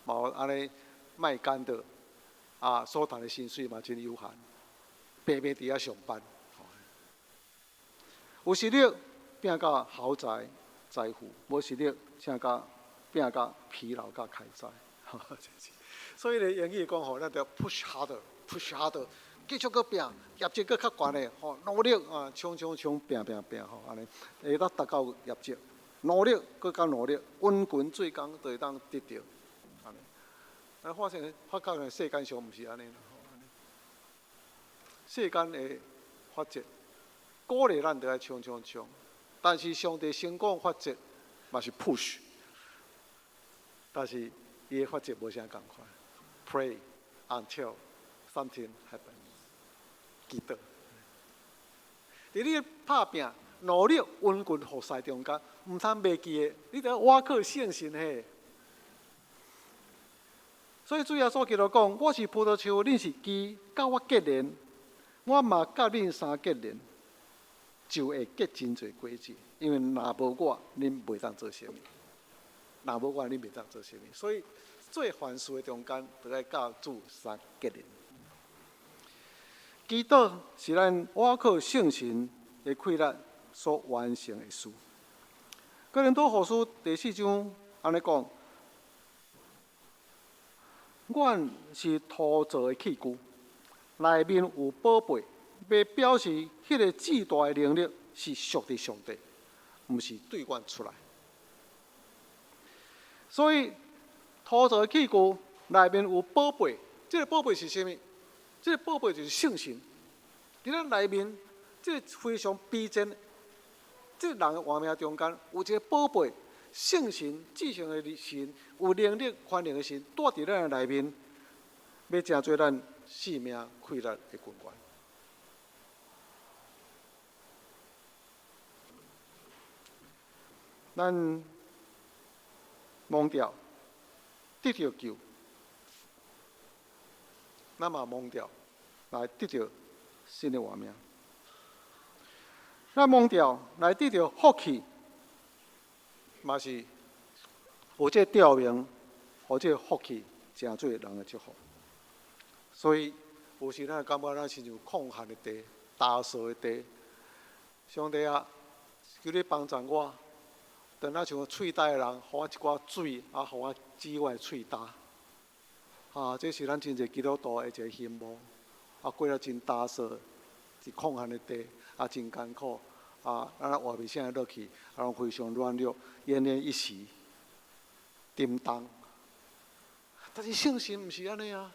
嘛有安尼卖干的所赚的薪水嘛真有限，白白伫遐上班。有实力拼甲豪宅财富，无实力请甲拼甲疲劳甲开灾。所以咧，英语讲吼，咱着 push harder，push harder， 继续搁拼，业绩搁较悬咧，吼，努力啊，冲，拼吼，安尼会当达到业绩。努力搁较努力，稳拳做工就会当得到。安尼，咱发觉咧，世间上毋是安尼啦。世间的法则，鼓励咱着爱冲，但是上帝成功法则嘛是 push， 但是伊的法则无啥共款。Pray until something happens。祈祷。伫你拍拼、努力、稳拳互赛中间，毋通袂记的，你着瓦靠信心嘿。所以主耶稣基督讲：我是葡萄树，恁是枝，甲我结连，我嘛甲恁相结连，就会结真侪果子。因为若无我，恁袂当做啥物；若无我，恁袂当做啥物。所以做凡事的中间，着爱甲主相结连。祈祷是咱倚靠圣神的气力所完成的事。哥林多后书第4章安尼讲：阮是土造的器具，内面有宝贝，要表示迄个至大的能力是属伫上帝，毋是对阮出来。所以土造的器具内面有宝贝，这个宝贝是啥物？这个宝贝就是圣神。伫咱内面，这个非常逼真。这个人的活命中间有一个宝贝，圣神、至上的神，有能力、宽容的神，带伫咱的内面，要成做咱生命气力的根源。咱忘掉得到救，咱嘛忘掉来得到新的活命。咱忘掉来得到福气，嘛是有这吊名，有这福气，成做人的祝福。所以有时咱感觉咱亲像空闲的地、打扫的地。上帝啊，求你帮助我，等咱像喙焦的人，予我一寡水，啊，予我止我的喙焦。啊，这是咱真侪基督徒的一个心魔。啊，过了真打扫，是空闲的地，啊，真艰苦。啊，咱活袂啥落去，啊，非常软弱，奄奄一息，沉重。但是圣神毋是安尼啊，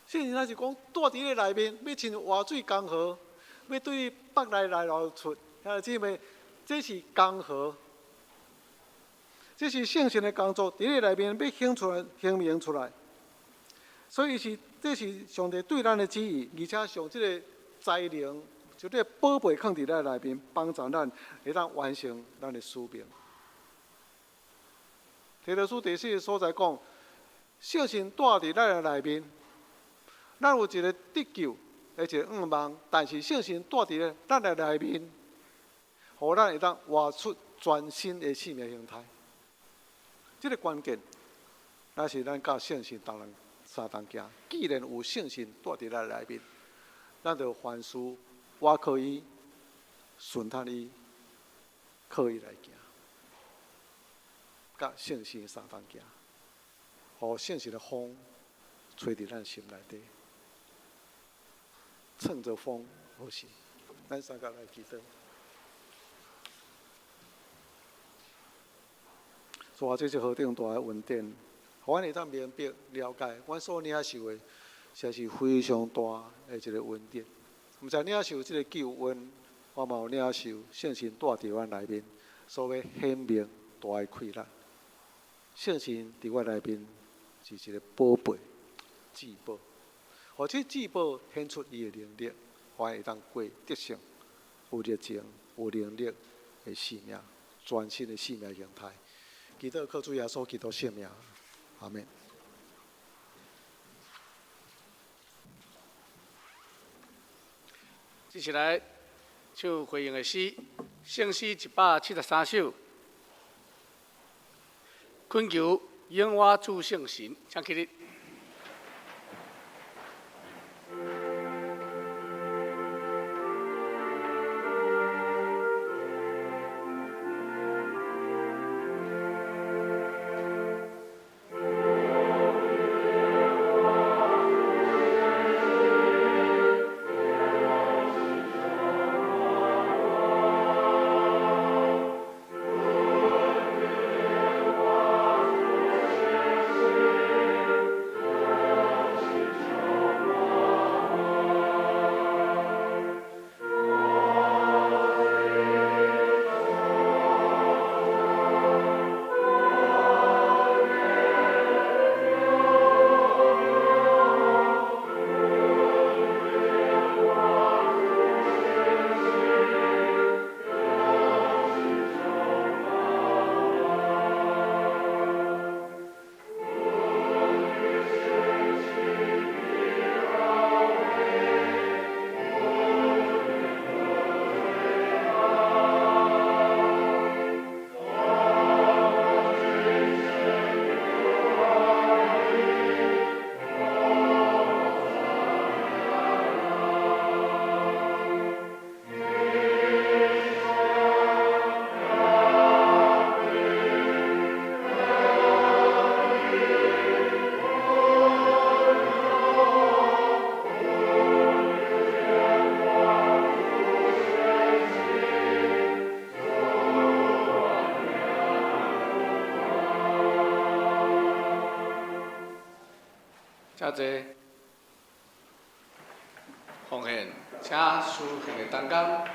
圣神那是讲住伫你内面，要亲活水江河，要对你北来流出。啊，姊妹，这是江河，这是圣神的工作，伫你内面要显明出来。所以这是上帝对咱的旨意，而且上这个才能，就这个宝贝放伫咱内面，帮助咱会当完成咱的使命。提多书第4个所在讲，圣神住伫咱的内面，咱有一个得救的一个愿望，但是圣神住伫咱的内面，互咱会当活出全新的生命形态。这个关键，那是咱甲圣神同人相同行。既然有圣神住伫咱内面，咱就凡事我可以顺他伊，可以来行，甲圣神相同行，互圣神的风吹伫咱心内底，乘着风而行。咱三个来祈祷。主啊，这是何等大的恩典，互阮会当明白了解，阮所领受的，实是非常大的一个恩典。毋知领受这个救恩，我嘛有领受圣神住伫阮内面，所要显明大的气力。圣神伫阮内面是一个宝贝、至宝，而且至宝显出伊的能力，我会当过得胜、有热情、有能力的生命，全新的生命形态。祈祷靠主耶稣基督圣名，阿门。接下来唱回应的诗，圣诗173首，恳求永活主圣神，请起立。请坐。奉献，请书献的当工。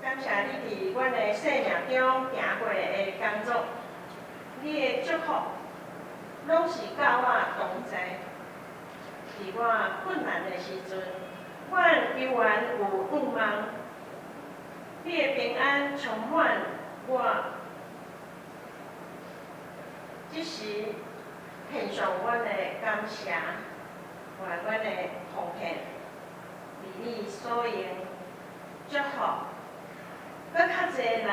感谢你伫阮的生命中行过的工作，你的祝福拢是甲我同在。伫我困难的时阵，阮永远有盼望。你的平安充满我，即时献上阮的感谢，还阮的奉献，为你所用祝福。 搁较侪人，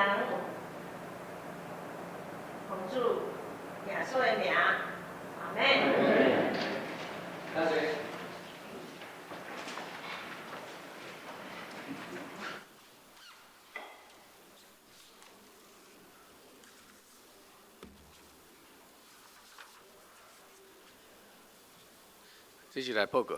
奉主耶稣的名，阿门。那谁？继续来报告。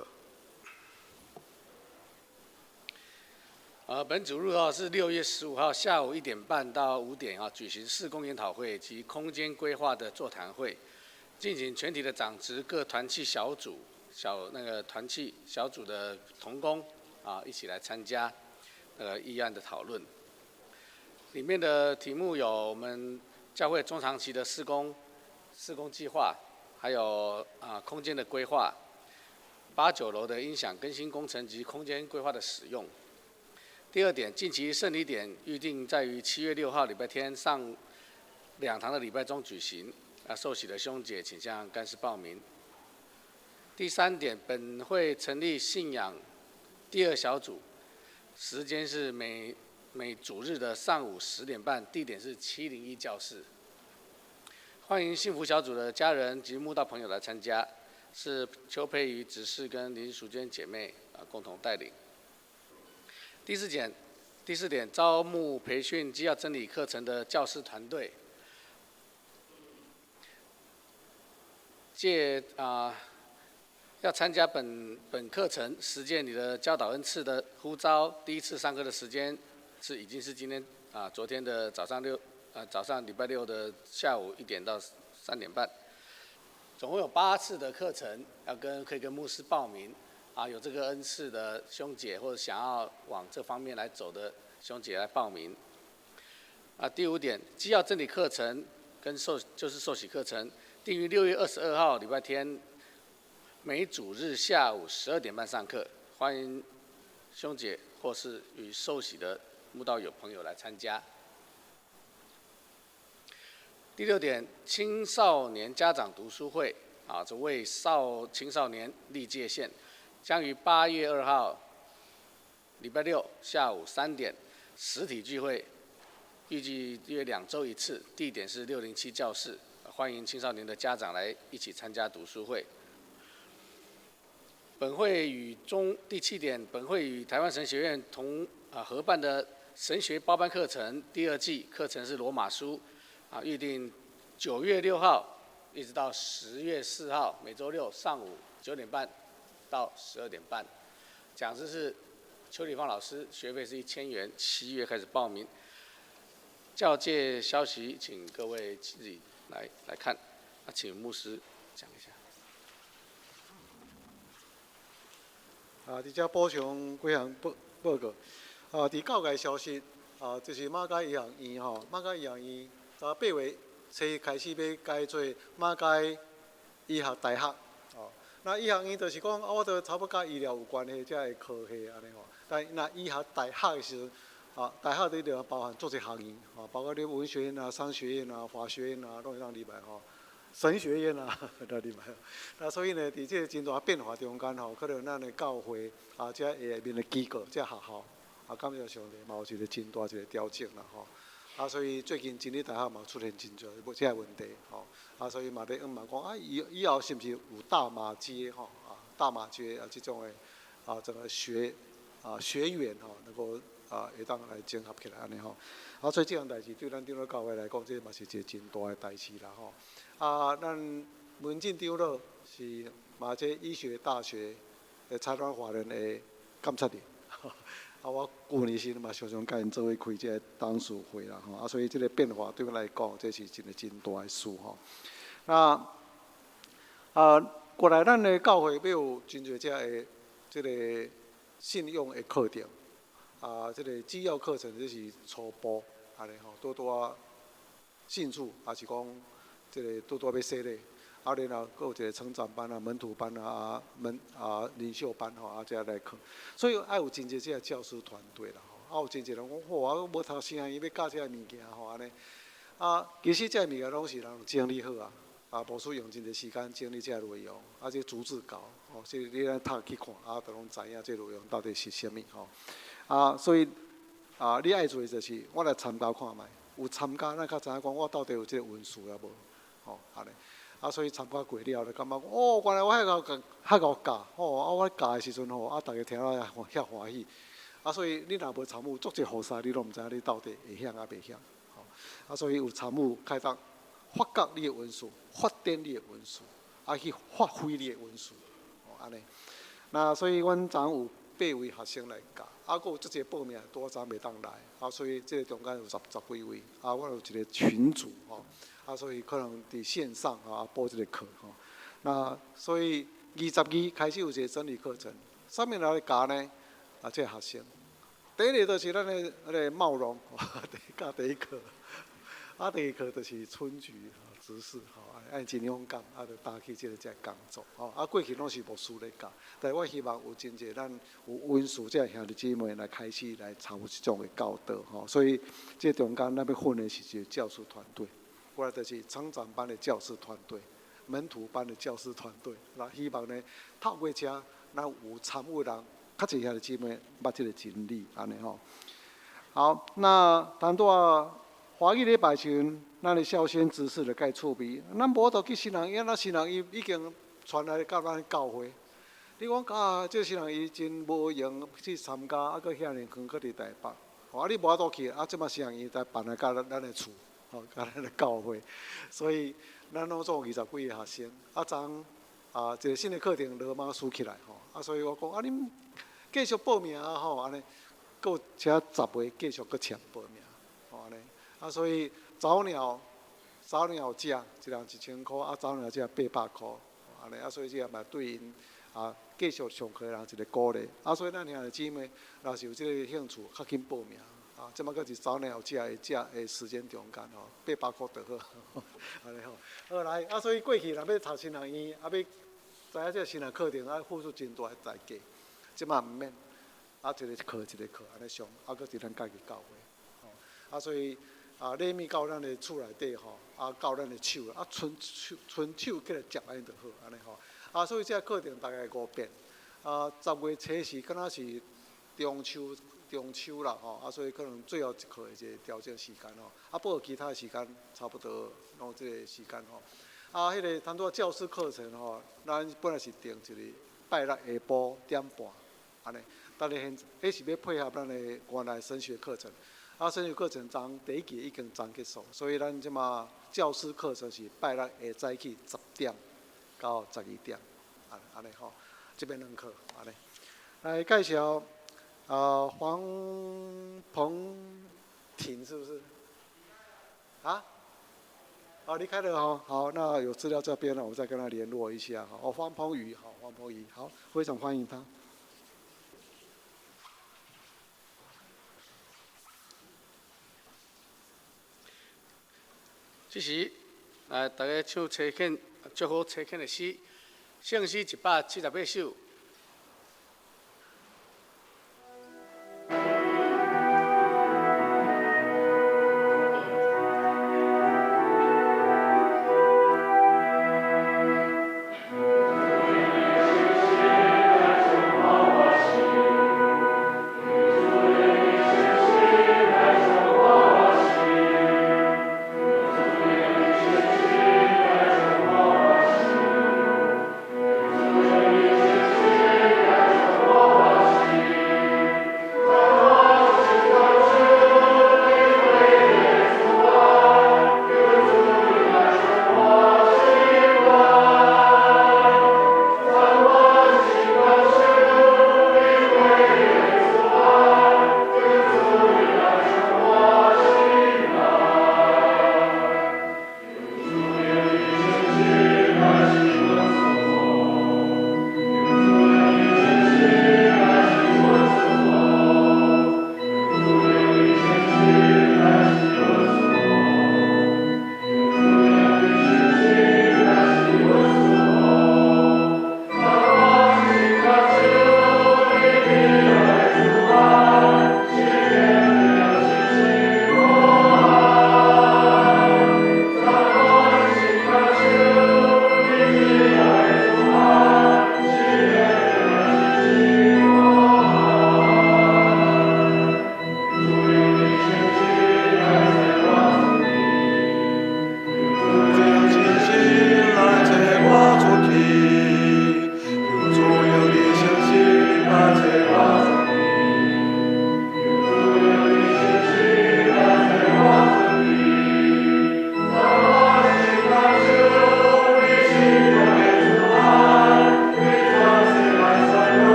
本主日是6月15号下午1点半到5点举行事工研讨会及空间规划的座谈会，进行全体的长职各团契小组团契小组的同工一起来参加议案的讨论。里面的题目有我们教会中长期的施工计划，还有空间的规划，8、9楼的音响更新工程及空间规划的使用。 第二点，近期圣礼典预定在于7月6号礼拜天上2堂的礼拜中举行。受洗的兄姐请向干事报名。第三点，本会成立信仰第2小组，时间是每主日的上午10点半，地点是701教室。欢迎幸福小组的家人及慕道朋友来参加，是邱佩瑜执事跟林淑娟姐妹共同带领。 第四点，招募培训基要真理课程的教师团队，要参加本课程，实践你的教导恩赐的呼召。第一次上课的时间已经是今天昨天的早上礼拜6的下午1点到3点半。总共有8次的课程，可以跟牧师报名。有这个恩赐的兄姐或者想要往这方面来走的兄姐来报名。第5点，基要真理课程跟受洗课程，定于6月22号礼拜天，每主日下午12点半上课，欢迎兄姐或是与受洗的慕道友朋友来参加。第6点，青少年家长读书会，这为青少年立界限，将于8月2号礼拜六下午3点实体聚会，预计约2周1次，地点是607教室，欢迎青少年的家长来一起参加读书会。本会与第7点，本会与台湾神学院合办的神学包班课程第2季课程是罗马书，预定9月6号一直到10月4号，每周六上午9点半到12点半。讲师是邱礼芳老师，学费是1000元，7月开始报名。教界消息，请各位自己来看。请牧师讲一下。伫遮补充几项报告。伫教界消息，就是马偕医学院马偕医学院8月初开始要改做马偕医学大学。那医学院就是讲，我都差不多甲医疗有关系，才会科系安尼吼。但那医学大学的时阵，大学里头包含做一学院，包括你文学院啊、商学院啊、法学院啊，拢会当入来吼。神学院啊，都入来。那所以呢，伫这个真大变化中间吼，可能咱的教会这下面的机构、这学校，感谢上帝，嘛有一个真大一个调整啦吼。所以最近真理大学嘛出现真侪这个问题吼。所以嘛咧问讲以后是不是有大马街吼大马街这种的整个学员吼能够会当来整合起来安尼吼。所以这样代志对咱长老教会来讲，这嘛是一个真大的代志啦吼。咱文进长老是嘛这医学大学的财团法人的监察人，我旧年时嘛常常甲因做伙开这个董事会啦吼。所以这个变化对我来讲，这是一个真大的事吼。那过来咱的教会要有真侪这个信用的课程，这个基要课程这是初步安尼吼，多多信主，也是讲这个多多要洗礼，然后佫有一个成长班啊、门徒班啊、领袖班吼，这来课。所以爱有真侪这个教师团队啦吼，有真侪人讲，我无读啥，伊要教这个物件吼安尼。其实这个物件拢是人整理好无需用真侪时间整理这个内容，这逐字稿所以你来读去看，就拢知影这内容到底是啥物吼。所以你爱做的就是我来参加看卖，有参加咱较知影讲我到底有这个文书了无？安尼。所以参加过了，就感觉讲原来我遐够教，我教的时阵大家听了遐欢喜。所以你若无参与，足一好势，你都毋知你到底会晓啊袂晓。所以有参与，开当发觉你的文书，发展你的文书，去发挥你的文书，安尼。那所以阮昨有8位学生来教，佫有足侪报名，拄昨袂当来，所以这个中间有十几位，我有一个群组所以可能伫线上报这个课那所以22开始有一个真理课程，上面来教呢这个学生，第一个就是咱的那个茂容，教第一课，第二课就是春菊执事按真勇敢，就担起这个工作过去拢是牧师咧教，但我希望有真侪咱有温书这兄弟姊妹来开始来参与这种的教导所以这中间咱要训练是一个教师团队。过来就是成长班的教师团队、门徒班的教师团队，那希望呢，透过这，咱有参与人，较侪兄弟姊妹捌这个真理，安尼吼。好，那谈到华语礼拜前，咱的孝先执事就该趣味，咱无得去新人院，那新人伊已经传来到咱教会。你讲这新人伊真无用去参加，佫遐尼远，佫伫台北，你无法度去，即马新人伊在办来到咱的厝。甲咱的教会，所以咱拢总20几个学生。一个新的课程罗马书起来所以我讲恁继续报名安尼，佫请10位继续佫签报名安尼。所以早鸟早鸟价一人1000块，啊早鸟价800块，安尼啊，所以这也嘛对因继续上课的人一个鼓励。所以咱兄弟姊妹，若是有这个兴趣，较紧报名。即马佫是早鸟价的时间中间800块就好，安尼吼。好来，所以过去若要读新学院，要知影这新学课程付出真大的代价，即马毋免，一个课一个课安尼上，佫是咱家己教会。所以礼物到咱的厝内底到咱的手，伸手起来接安尼就好，安尼吼。所以这课程大概5遍。10月初是敢若是中秋啦所以可能最后一课的一个调整时间不过其他时间差不多拢这个时间迄个谈到教师课程咱本来是定一个拜六下晡1点半，安尼。但是迄是要配合咱的原来升学课程，升学课程第1期已经结束，所以咱即马教师课程是拜六下早起10点到12点，安尼吼，这边2课安尼。来介绍。黄鹏婷是不是？离开了好，那有资料这边了，我再跟他联络一下黄鹏宇，黄鹏宇，好，非常欢迎他。这时，大家唱车庆，祝福车庆的诗，圣诗178首。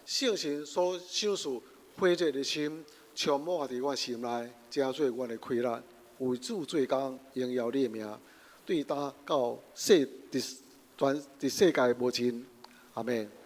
圣神所想事，火热的心，充满伫阮心内，加做阮的快乐。为主做工，荣耀你的名，对打到世界无尽。阿门。